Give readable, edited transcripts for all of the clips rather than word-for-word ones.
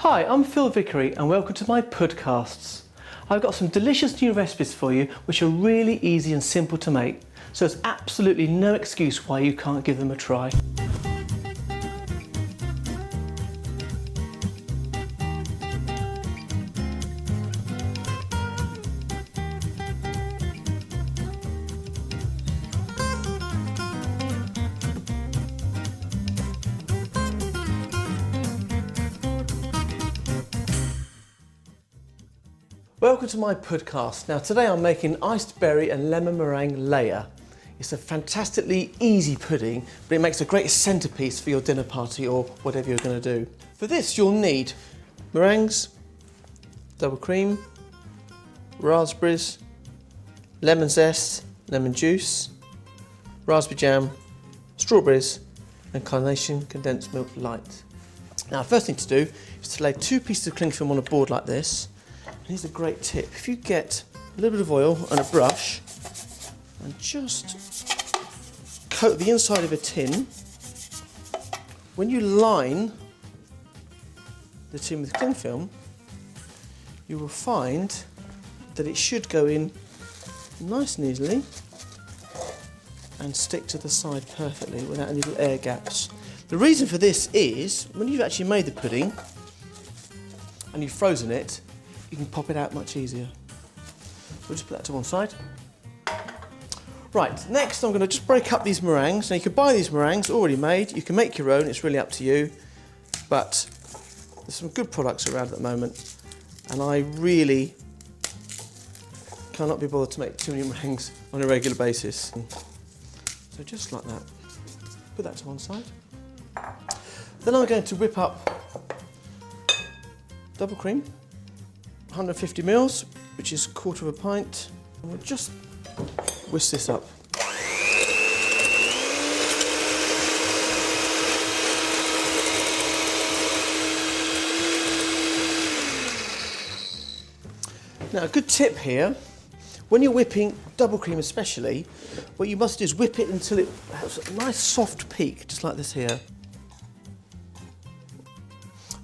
Hi, I'm Phil Vickery and welcome to my podcasts. I've got some delicious new recipes for you which are really easy and simple to make, so there's absolutely no excuse why you can't give them a try. Welcome to my podcast. Now today I'm making iced berry and lemon meringue layer. It's a fantastically easy pudding, but it makes a great centerpiece for your dinner party or whatever you're going to do. For this you'll need meringues, double cream, raspberries, lemon zest, lemon juice, raspberry jam, strawberries and carnation condensed milk light. Now first thing to do is to lay 2 pieces of cling film on a board like this. And here's a great tip. If you get a little bit of oil and a brush and just coat the inside of a tin, when you line the tin with cling film, you will find that it should go in nice and easily and stick to the side perfectly without any little air gaps. The reason for this is when you've actually made the pudding and you've frozen it, you can pop it out much easier. We'll just put that to one side. Right, next I'm going to just break up these meringues. Now you can buy these meringues already made, you can make your own, it's really up to you. But there's some good products around at the moment and I really cannot be bothered to make too many meringues on a regular basis. So just like that, put that to one side. Then I'm going to whip up double cream. 150 ml, which is 1/4 pint, and we'll just whisk this up. Now a good tip here, when you're whipping double cream especially, what you must do is whip it until it has a nice soft peak, just like this here.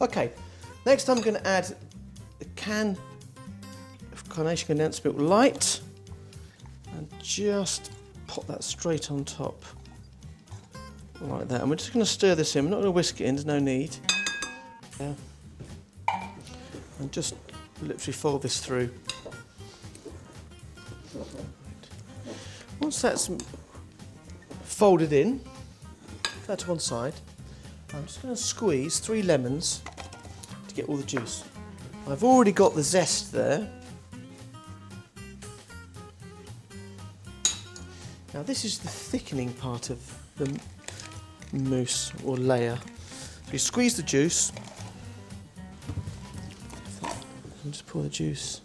Okay, next I'm going to add a can of carnation condensed milk light and just pop that straight on top like that, and we're just going to stir this in. We're not going to whisk it in, there's no need. Yeah. And just literally fold this through. Once that's folded in, put that to one side. I'm just going to squeeze 3 lemons to get all the juice. I've already got the zest there. Now this is the thickening part of the mousse or layer. So you squeeze the juice and just pour the juice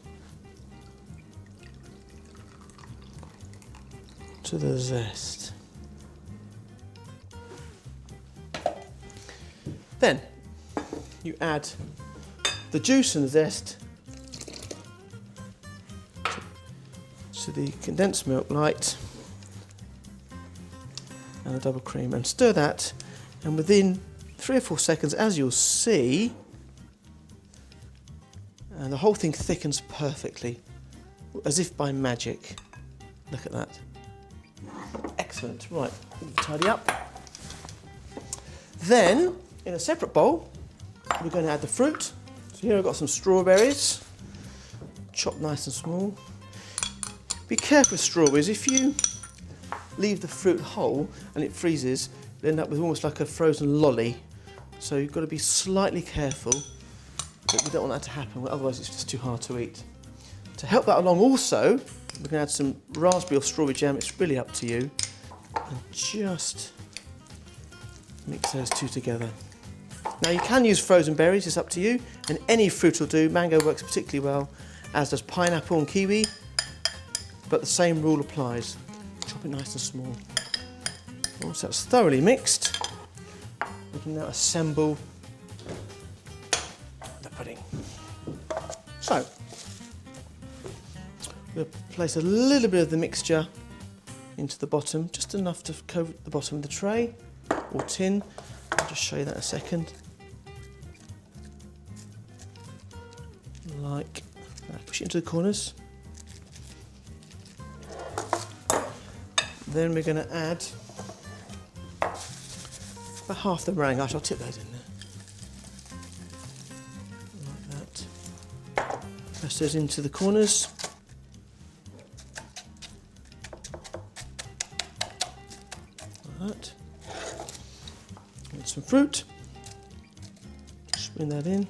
to the zest. Then you add the juice and the zest to the condensed milk light and the double cream and stir that, and within 3 or 4 seconds, as you'll see, and the whole thing thickens perfectly as if by magic. Look at that. Excellent. Right, tidy up. Then in a separate bowl we're going to add the fruit. So here I've got some strawberries, chopped nice and small. Be careful with strawberries, if you leave the fruit whole and it freezes, you end up with almost like a frozen lolly. So you've got to be slightly careful, but we don't want that to happen, otherwise it's just too hard to eat. To help that along also, we're going to add some raspberry or strawberry jam, it's really up to you. And just mix those two together. Now you can use frozen berries, it's up to you, and any fruit will do. Mango works particularly well, as does pineapple and kiwi, but the same rule applies. Chop it nice and small. Once that's thoroughly mixed, we can now assemble the pudding. So, we'll place a little bit of the mixture into the bottom, just enough to cover the bottom of the tray or tin. I'll just show you that in a second. like that. Push it into the corners. Then we're going to add about half the meringue. I shall tip those in there. Like that. Press those into the corners. Like that. Add some fruit. Spin that in.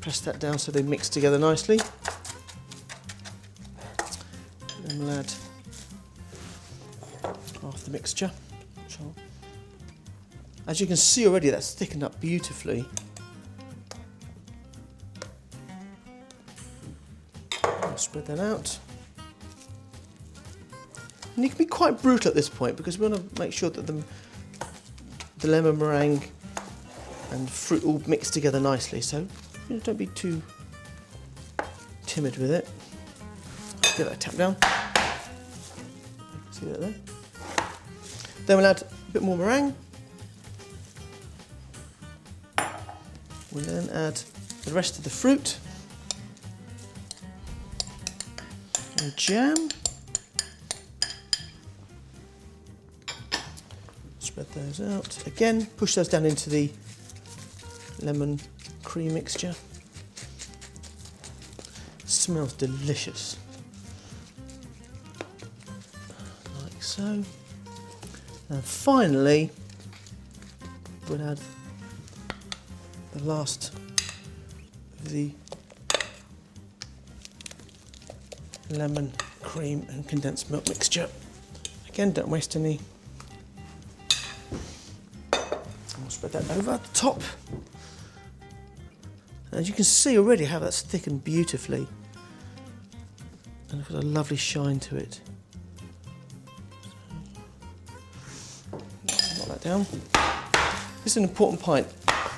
Press that down so they mix together nicely. And then we'll add half the mixture. As you can see already, that's thickened up beautifully. I'll spread that out. And you can be quite brutal at this point because we want to make sure that the lemon meringue and fruit all mix together nicely. So don't be too timid with it. Get that tap down. See that there? Then we'll add a bit more meringue. We'll then add the rest of the fruit and jam. Spread those out. Again, push those down into the lemon cream mixture. Smells delicious. Like so. And finally, we'll add the last of the lemon cream and condensed milk mixture. Again, don't waste any. I'll spread that over the top. As you can see already how that's thickened beautifully. And it's got a lovely shine to it. Knock that down. This is an important point.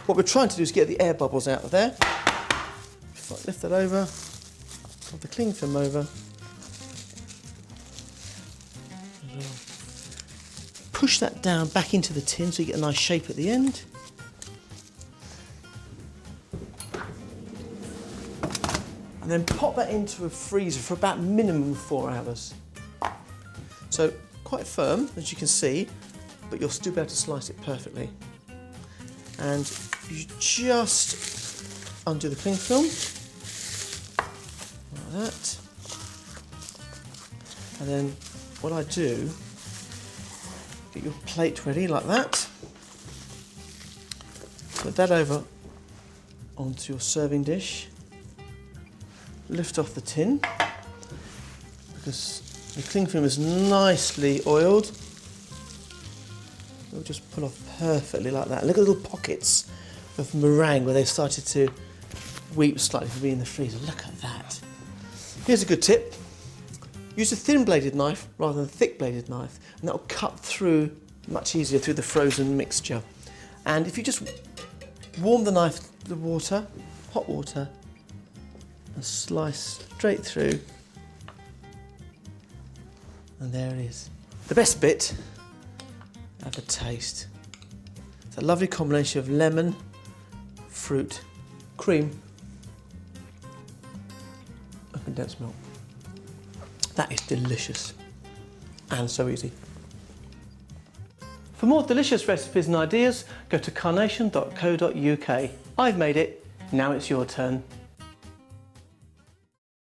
What we're trying to do is get the air bubbles out of there. If I lift that over, put the cling film over. Push that down back into the tin so you get a nice shape at the end. And then pop that into a freezer for about minimum 4 hours. So quite firm, as you can see, but you'll still be able to slice it perfectly. And you just undo the cling film, like that. And then what I do, get your plate ready like that. Put that over onto your serving dish. Lift off the tin because the cling film is nicely oiled. It'll just pull off perfectly like that. Look at the little pockets of meringue where they've started to weep slightly for being in the freezer. Look at that. Here's a good tip. Use a thin bladed knife rather than a thick bladed knife, and that'll cut through much easier through the frozen mixture. And if you just warm the knife to the water, hot water, and slice straight through, and there it is. The best bit, have a taste. It's a lovely combination of lemon, fruit, cream, and condensed milk. That is delicious and so easy. For more delicious recipes and ideas, go to carnation.co.uk. I've made it, now it's your turn.